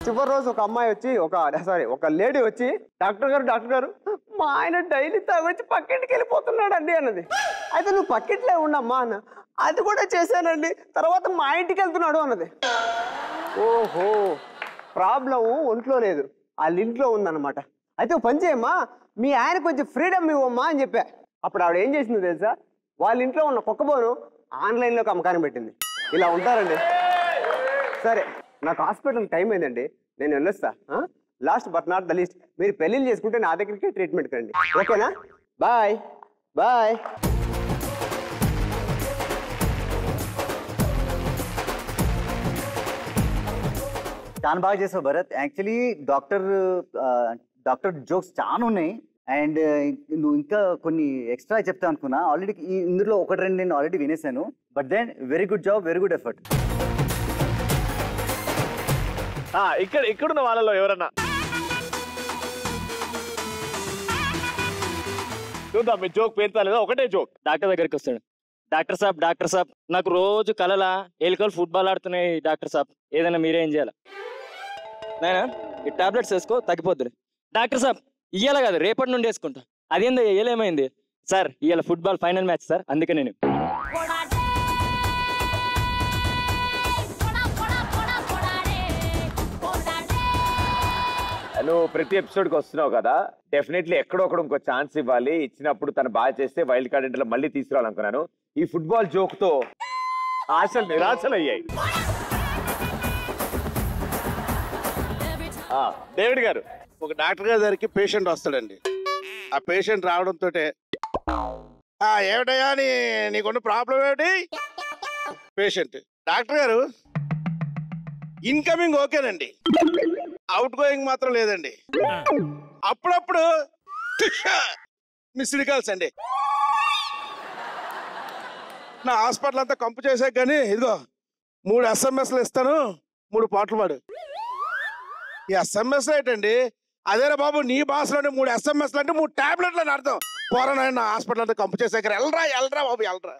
చివరి రోజు ఒక అమ్మాయి వచ్చి ఒక లేడీ వచ్చి డాక్టర్ గారు మా ఆయన డైలీ తాగొచ్చి పక్కింటికి వెళ్ళిపోతున్నాడు అండి అన్నది. అయితే నువ్వు పక్కింట్లో ఉండమ్మా అన్న. అది కూడా చేశానండి, తర్వాత మా ఇంటికి వెళ్తున్నాడు అన్నది. ఓహో, ప్రాబ్లం ఒంట్లో లేదు, వాళ్ళ ఇంట్లో ఉందన్నమాట. అయితే ఒక పని చేయమ్మా, మీ ఆయన కొంచెం ఫ్రీడమ్ ఇవ్వమ్మా అని చెప్పా. అప్పుడు ఆవిడ ఏం చేసిందో తెలుసా, వాళ్ళ ఇంట్లో ఉన్న కుక్కబోను ఆన్లైన్లోకి అమ్మకాన్ని పెట్టింది. ఇలా ఉంటారండి. సరే, నాకు హాస్పిటల్ టైం అయిందండి, నేను వెళ్ళొస్తా. Last but not the least, మీరు పెళ్ళిళ్ళు చేసుకుంటే నా దగ్గరికి ట్రీట్మెంట్కి రండి, ఓకేనా? Bye bye. చాలా బాగా చేసావు భరత్. యాక్చువల్లీ డాక్టర్ జోక్స్ చాలా ఉన్నాయి, అండ్ నువ్వు ఇంకా కొన్ని ఎక్స్ట్రా చెప్తా అనుకున్నా. ఆల్రెడీ ఇందులో ఒకటి రెండు నేను ఆల్రెడీ వినేసాను. But then very good job, very good effort. ఇక్కడున్న వాళ్ళలో ఎవరన్నా చూద్దాం, మీ జోక్ పేర్చాలేదా? ఒకటే జోక్. డాక్టర్ దగ్గరికి వస్తాడు. డాక్టర్ సాబ్ నాకు రోజు కలలా ఎలుకలు ఫుట్బాల్ ఆడుతున్నాయి డాక్టర్ సాబ్, ఏదైనా మీరేం చేయాలి? నాయనా ఈ టాబ్లెట్స్ వేసుకో తగ్గిపోద్దులే. డాక్టర్ సాబ్ ఇయ్యాల కాదు, రేపటి నుండి వేసుకుంటా. అదేందో ఏలేమైంది సార్? ఇవాళ ఫుట్బాల్ ఫైనల్ మ్యాచ్ సార్, అందుకే నేను. నువ్వు ప్రతి ఎపిసోడ్కి వస్తున్నావు కదా, డెఫినెట్లీ ఎక్కడొక్కడ ఇంకో ఛాన్స్ ఇవ్వాలి. ఇచ్చినప్పుడు తను బాగా చేస్తే వైల్డ్ కార్డ్ ఎంట్రీలో మళ్ళీ తీసుకురావాలనుకున్నాను. ఈ ఫుట్బాల్ జోక్తో ఆశలు నిరాశలు అయ్యాయి. డేవిడ్ గారు, ఒక డాక్టర్ గారి దగ్గరికి పేషెంట్ వస్తాడండి. ఆ పేషెంట్ రావడంతో ఏమిటయ్యా నీకున్న ప్రాబ్లం ఏమిటి? పేషెంట్, డాక్టర్ గారు ఇన్కమింగ్ ఓకేనండి, అవుట్ గోయింగ్ మాత్రం లేదండి. అప్పుడప్పుడు మిస్డ్ కాల్స్ అండి. నా హాస్పిటల్ అంతా కంపు చేసాక కానీ ఇదిగో 3 SMS ఇస్తాను, 3 పాటలు పాడు. ఈ SMS ఏంటండి? అదేరా బాబు, నీ భాషలోనే 3 SMS అంటే 3 టాబ్లెట్లు అని అర్థం. పోరా నా హాస్పిటల్ అంతా కంపు చేసాక వెళ్ళరా బాబు వెళ్ళరా.